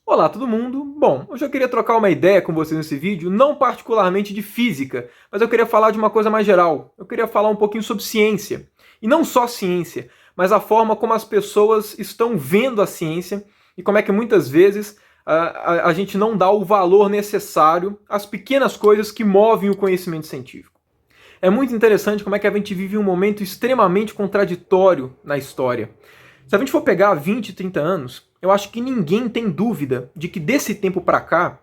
Olá todo mundo! Bom, hoje eu queria trocar uma ideia com vocês nesse vídeo, não particularmente de física, mas eu queria falar de uma coisa mais geral. Eu queria falar um pouquinho sobre ciência. E não só ciência, mas a forma como as pessoas estão vendo a ciência e como é que muitas vezes a gente não dá o valor necessário às pequenas coisas que movem o conhecimento científico. É muito interessante como é que a gente vive um momento extremamente contraditório na história. Se a gente for pegar 20, 30 anos, eu acho que ninguém tem dúvida de que desse tempo para cá,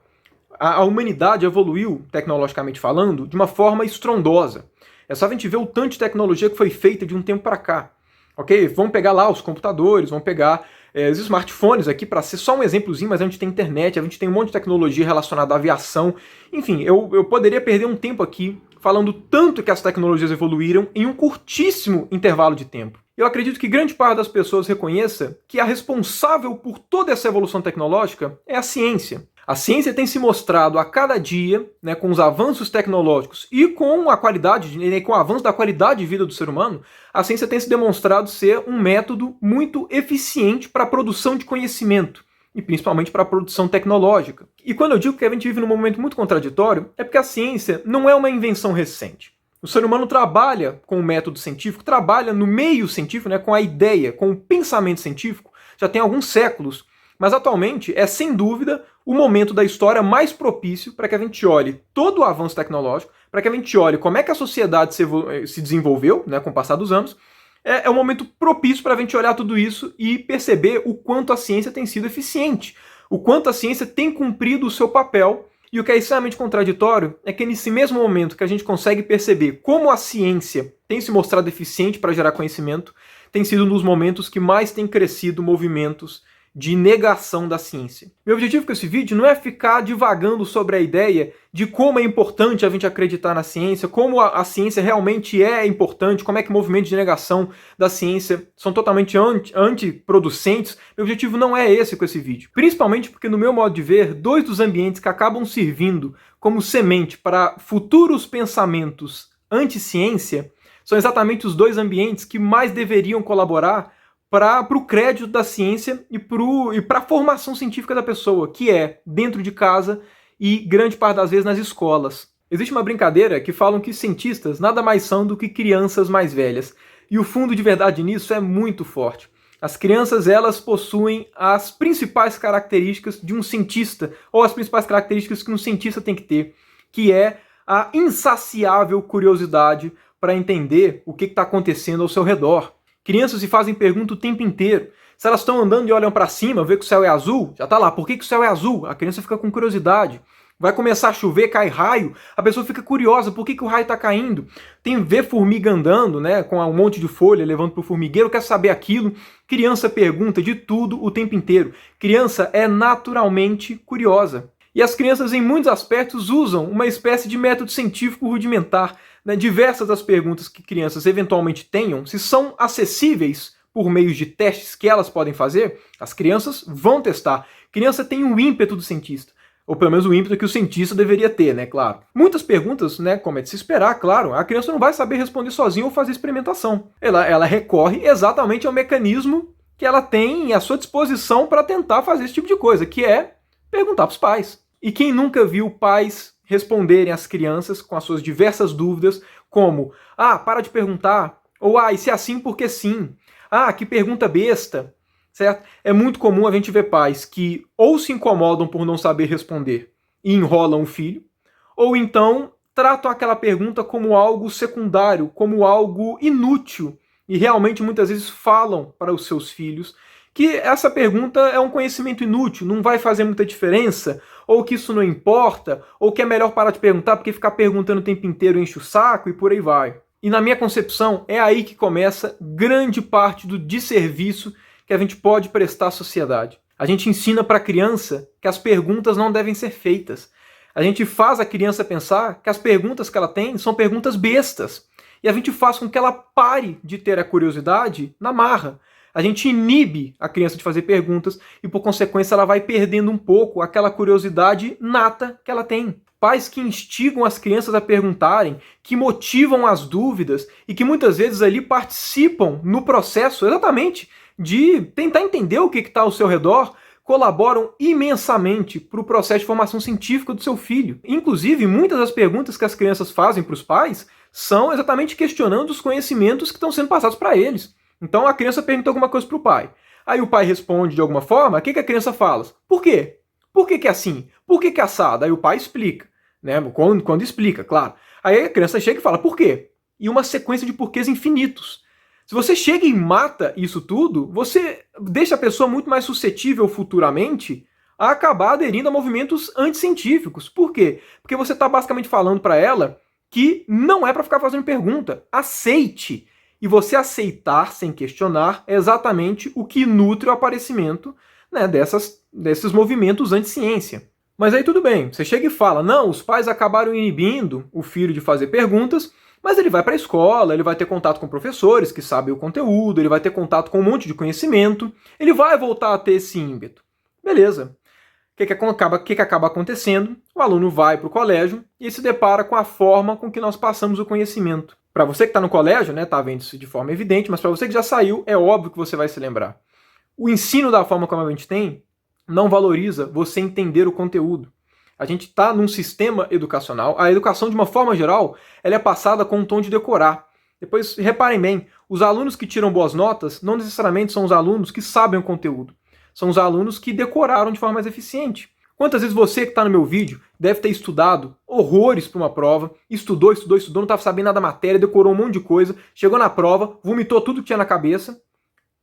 a humanidade evoluiu, tecnologicamente falando, de uma forma estrondosa. É só a gente ver o tanto de tecnologia que foi feita de um tempo para cá. Ok? Vamos pegar lá os computadores, vamos pegar os smartphones aqui para ser só um exemplozinho, mas a gente tem internet, a gente tem um monte de tecnologia relacionada à aviação. Enfim, eu poderia perder um tempo aqui falando tanto que as tecnologias evoluíram em um curtíssimo intervalo de tempo. Eu acredito que grande parte das pessoas reconheça que a responsável por toda essa evolução tecnológica é a ciência. A ciência tem se mostrado a cada dia, né, com os avanços tecnológicos e com a qualidade, com o avanço da qualidade de vida do ser humano, a ciência tem se demonstrado ser um método muito eficiente para a produção de conhecimento e principalmente para a produção tecnológica. E quando eu digo que a gente vive num momento muito contraditório, é porque a ciência não é uma invenção recente. O ser humano trabalha com o método científico, trabalha no meio científico, né, com a ideia, com o pensamento científico, já tem alguns séculos. Mas atualmente é, sem dúvida, o momento da história mais propício para que a gente olhe todo o avanço tecnológico, para que a gente olhe como é que a sociedade se desenvolveu, né, com o passar dos anos. É um momento propício para a gente olhar tudo isso e perceber o quanto a ciência tem sido eficiente, o quanto a ciência tem cumprido o seu papel. E o que é extremamente contraditório é que nesse mesmo momento que a gente consegue perceber como a ciência tem se mostrado eficiente para gerar conhecimento, tem sido um dos momentos que mais tem crescido movimentos de negação da ciência. Meu objetivo com esse vídeo não é ficar divagando sobre a ideia de como é importante a gente acreditar na ciência, como a ciência realmente é importante, como é que movimentos de negação da ciência são totalmente antiproducentes. Meu objetivo não é esse com esse vídeo. Principalmente porque, no meu modo de ver, dois dos ambientes que acabam servindo como semente para futuros pensamentos anti-ciência são exatamente os dois ambientes que mais deveriam colaborar para o crédito da ciência e para a formação científica da pessoa, que é dentro de casa e grande parte das vezes nas escolas. Existe uma brincadeira que falam que cientistas nada mais são do que crianças mais velhas. E o fundo de verdade nisso é muito forte. As crianças, elas possuem as principais características de um cientista, ou as principais características que um cientista tem que ter, que é a insaciável curiosidade para entender o que está acontecendo ao seu redor. Crianças se fazem pergunta o tempo inteiro. Se elas estão andando e olham para cima, vê que o céu é azul, já está lá, por que o céu é azul? A criança fica com curiosidade. Vai começar a chover, cai raio, a pessoa fica curiosa, por que o raio está caindo? Vê formiga andando, né, com um monte de folha, levando para o formigueiro, quer saber aquilo. Criança pergunta de tudo o tempo inteiro. Criança é naturalmente curiosa. E as crianças, em muitos aspectos, usam uma espécie de método científico rudimentar. Diversas das perguntas que crianças eventualmente tenham, se são acessíveis por meio de testes que elas podem fazer, as crianças vão testar. Criança tem um ímpeto do cientista, ou pelo menos o ímpeto que o cientista deveria ter, né, claro. Muitas perguntas, né, como é de se esperar, claro, a criança não vai saber responder sozinha ou fazer experimentação. Ela recorre exatamente ao mecanismo que ela tem à sua disposição para tentar fazer esse tipo de coisa, que é perguntar para os pais. E quem nunca viu pais responderem às crianças com as suas diversas dúvidas, como, para de perguntar, ou, e se é assim, por que sim? Que pergunta besta, certo? É muito comum a gente ver pais que ou se incomodam por não saber responder e enrolam o filho, ou então tratam aquela pergunta como algo secundário, como algo inútil, e realmente muitas vezes falam para os seus filhos que essa pergunta é um conhecimento inútil, não vai fazer muita diferença, ou que isso não importa, ou que é melhor parar de perguntar porque ficar perguntando o tempo inteiro enche o saco e por aí vai. E na minha concepção, é aí que começa grande parte do desserviço que a gente pode prestar à sociedade. A gente ensina para a criança que as perguntas não devem ser feitas. A gente faz a criança pensar que as perguntas que ela tem são perguntas bestas. E a gente faz com que ela pare de ter a curiosidade na marra. A gente inibe a criança de fazer perguntas e, por consequência, ela vai perdendo um pouco aquela curiosidade nata que ela tem. Pais que instigam as crianças a perguntarem, que motivam as dúvidas e que muitas vezes ali participam no processo exatamente de tentar entender o que está ao seu redor, colaboram imensamente para o processo de formação científica do seu filho. Inclusive, muitas das perguntas que as crianças fazem para os pais são exatamente questionando os conhecimentos que estão sendo passados para eles. Então a criança pergunta alguma coisa para o pai. Aí o pai responde de alguma forma, o que a criança fala? Por quê? Por que é assim? Por que é assado? Aí o pai explica, né? Quando explica, claro. Aí a criança chega e fala, por quê? E uma sequência de porquês infinitos. Se você chega e mata isso tudo, você deixa a pessoa muito mais suscetível futuramente a acabar aderindo a movimentos anticientíficos. Por quê? Porque você está basicamente falando para ela que não é para ficar fazendo pergunta. Aceite. E você aceitar sem questionar é exatamente o que nutre o aparecimento, né, desses movimentos anti-ciência. Mas aí tudo bem, você chega e fala, não, os pais acabaram inibindo o filho de fazer perguntas, mas ele vai para a escola, ele vai ter contato com professores que sabem o conteúdo, ele vai ter contato com um monte de conhecimento, ele vai voltar a ter esse ímpeto. Beleza. O que acaba acontecendo? O aluno vai para o colégio e se depara com a forma com que nós passamos o conhecimento. Para você que está no colégio, né, está vendo isso de forma evidente, mas para você que já saiu, é óbvio que você vai se lembrar. O ensino da forma como a gente tem não valoriza você entender o conteúdo. A gente está num sistema educacional, a educação de uma forma geral, ela é passada com um tom de decorar. Depois, reparem bem, os alunos que tiram boas notas não necessariamente são os alunos que sabem o conteúdo. São os alunos que decoraram de forma mais eficiente. Quantas vezes você que está no meu vídeo deve ter estudado horrores para uma prova, estudou, não estava sabendo nada da matéria, decorou um monte de coisa, chegou na prova, vomitou tudo que tinha na cabeça,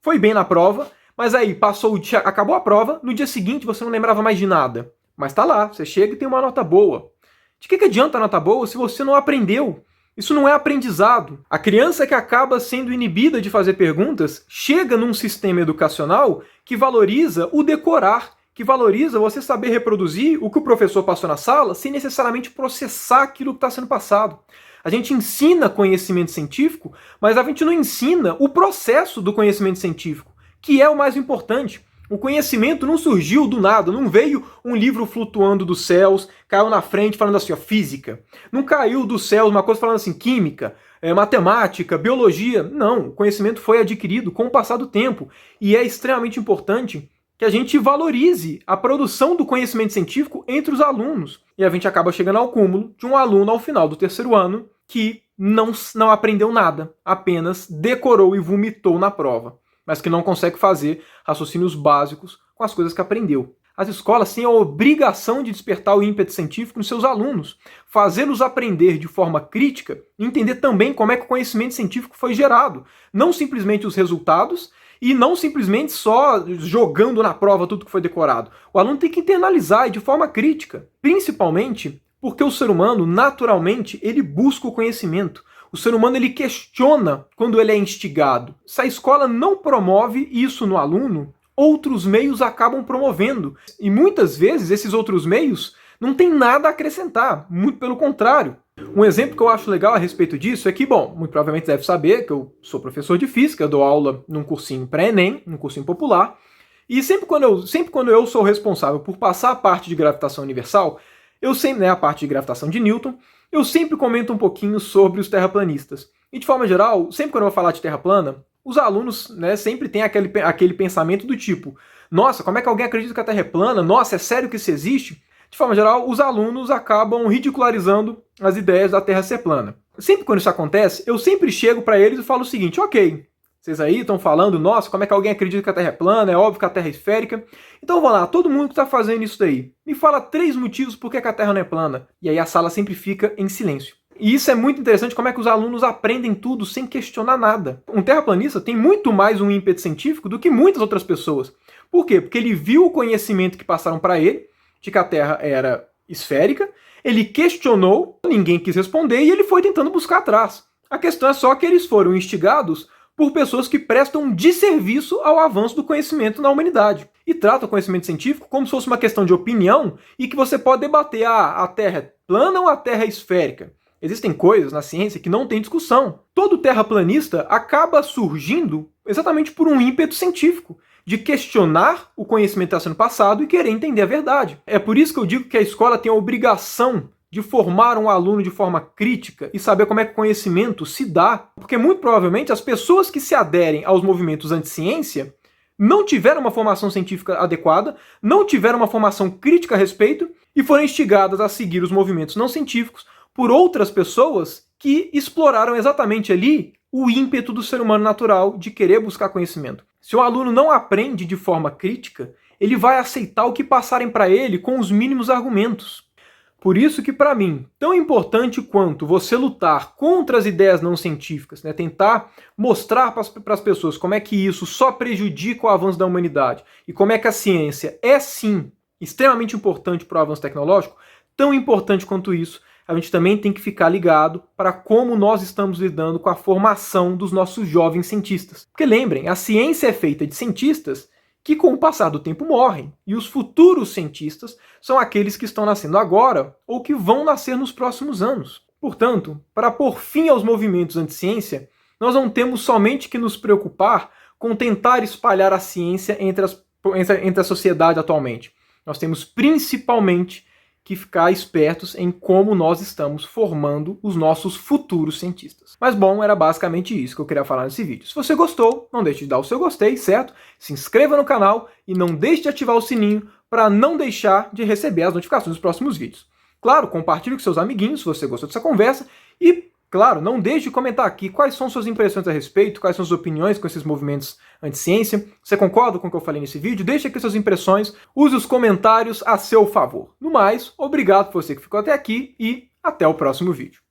foi bem na prova, mas aí passou o dia, acabou a prova, no dia seguinte você não lembrava mais de nada. Mas tá lá, você chega e tem uma nota boa. De que adianta a nota boa se você não aprendeu? Isso não é aprendizado. A criança que acaba sendo inibida de fazer perguntas chega num sistema educacional que valoriza o decorar, que valoriza você saber reproduzir o que o professor passou na sala sem necessariamente processar aquilo que está sendo passado. A gente ensina conhecimento científico, mas a gente não ensina o processo do conhecimento científico, que é o mais importante. O conhecimento não surgiu do nada, não veio um livro flutuando dos céus, caiu na frente falando assim, ó, física. Não caiu dos céus uma coisa falando assim, química, matemática, biologia. Não, o conhecimento foi adquirido com o passar do tempo. E é extremamente importante que a gente valorize a produção do conhecimento científico entre os alunos. E a gente acaba chegando ao cúmulo de um aluno ao final do terceiro ano que não aprendeu nada, apenas decorou e vomitou na prova, mas que não consegue fazer raciocínios básicos com as coisas que aprendeu. As escolas têm a obrigação de despertar o ímpeto científico nos seus alunos, fazê-los aprender de forma crítica e entender também como é que o conhecimento científico foi gerado, não simplesmente os resultados e não simplesmente só jogando na prova tudo que foi decorado. O aluno tem que internalizar e de forma crítica, principalmente porque o ser humano, naturalmente, ele busca o conhecimento. O ser humano ele questiona quando ele é instigado. Se a escola não promove isso no aluno, outros meios acabam promovendo. E muitas vezes esses outros meios não têm nada a acrescentar, muito pelo contrário. Um exemplo que eu acho legal a respeito disso é que, bom, muito provavelmente deve saber que eu sou professor de física, eu dou aula num cursinho pré-ENEM, num cursinho popular, e sempre quando eu sou responsável por passar a parte de gravitação universal, eu sempre, né, a parte de gravitação de Newton, eu sempre comento um pouquinho sobre os terraplanistas. E de forma geral, sempre quando eu vou falar de terra plana, os alunos, né, sempre têm aquele pensamento do tipo, nossa, como é que alguém acredita que a Terra é plana? Nossa, é sério que isso existe? De forma geral, os alunos acabam ridicularizando as ideias da Terra ser plana. Sempre quando isso acontece, eu sempre chego para eles e falo o seguinte, ok, vocês aí estão falando, nossa, como é que alguém acredita que a Terra é plana? É óbvio que a Terra é esférica. Então vamos lá, todo mundo que está fazendo isso daí, me fala 3 motivos por que a Terra não é plana. E aí a sala sempre fica em silêncio. E isso é muito interessante, como é que os alunos aprendem tudo sem questionar nada. Um terraplanista tem muito mais um ímpeto científico do que muitas outras pessoas. Por quê? Porque ele viu o conhecimento que passaram para ele, de que a Terra era esférica, ele questionou, ninguém quis responder e ele foi tentando buscar atrás. A questão é só que eles foram instigados por pessoas que prestam desserviço ao avanço do conhecimento na humanidade. E tratam o conhecimento científico como se fosse uma questão de opinião e que você pode debater a Terra é plana ou a Terra é esférica. Existem coisas na ciência que não tem discussão. Todo terraplanista acaba surgindo exatamente por um ímpeto científico, de questionar o conhecimento que está sendo passado e querer entender a verdade. É por isso que eu digo que a escola tem a obrigação de formar um aluno de forma crítica e saber como é que o conhecimento se dá. Porque muito provavelmente as pessoas que se aderem aos movimentos anti-ciência não tiveram uma formação científica adequada, não tiveram uma formação crítica a respeito e foram instigadas a seguir os movimentos não científicos por outras pessoas que exploraram exatamente ali o ímpeto do ser humano natural de querer buscar conhecimento. Se o aluno não aprende de forma crítica, ele vai aceitar o que passarem para ele com os mínimos argumentos. Por isso que, para mim, tão importante quanto você lutar contra as ideias não científicas, né, tentar mostrar para as pessoas como é que isso só prejudica o avanço da humanidade e como é que a ciência é, sim, extremamente importante para o avanço tecnológico, tão importante quanto isso, a gente também tem que ficar ligado para como nós estamos lidando com a formação dos nossos jovens cientistas. Porque lembrem, a ciência é feita de cientistas que com o passar do tempo morrem, e os futuros cientistas são aqueles que estão nascendo agora ou que vão nascer nos próximos anos. Portanto, para pôr fim aos movimentos anti-ciência, nós não temos somente que nos preocupar com tentar espalhar a ciência entre a sociedade atualmente. Nós temos principalmente que ficar espertos em como nós estamos formando os nossos futuros cientistas. Mas bom, era basicamente isso que eu queria falar nesse vídeo. Se você gostou, não deixe de dar o seu gostei, certo? Se inscreva no canal e não deixe de ativar o sininho para não deixar de receber as notificações dos próximos vídeos. Claro, compartilhe com seus amiguinhos se você gostou dessa conversa e, claro, não deixe de comentar aqui quais são suas impressões a respeito, quais são suas opiniões com esses movimentos anti-ciência. Você concorda com o que eu falei nesse vídeo? Deixe aqui suas impressões, use os comentários a seu favor. No mais, obrigado por você que ficou até aqui e até o próximo vídeo.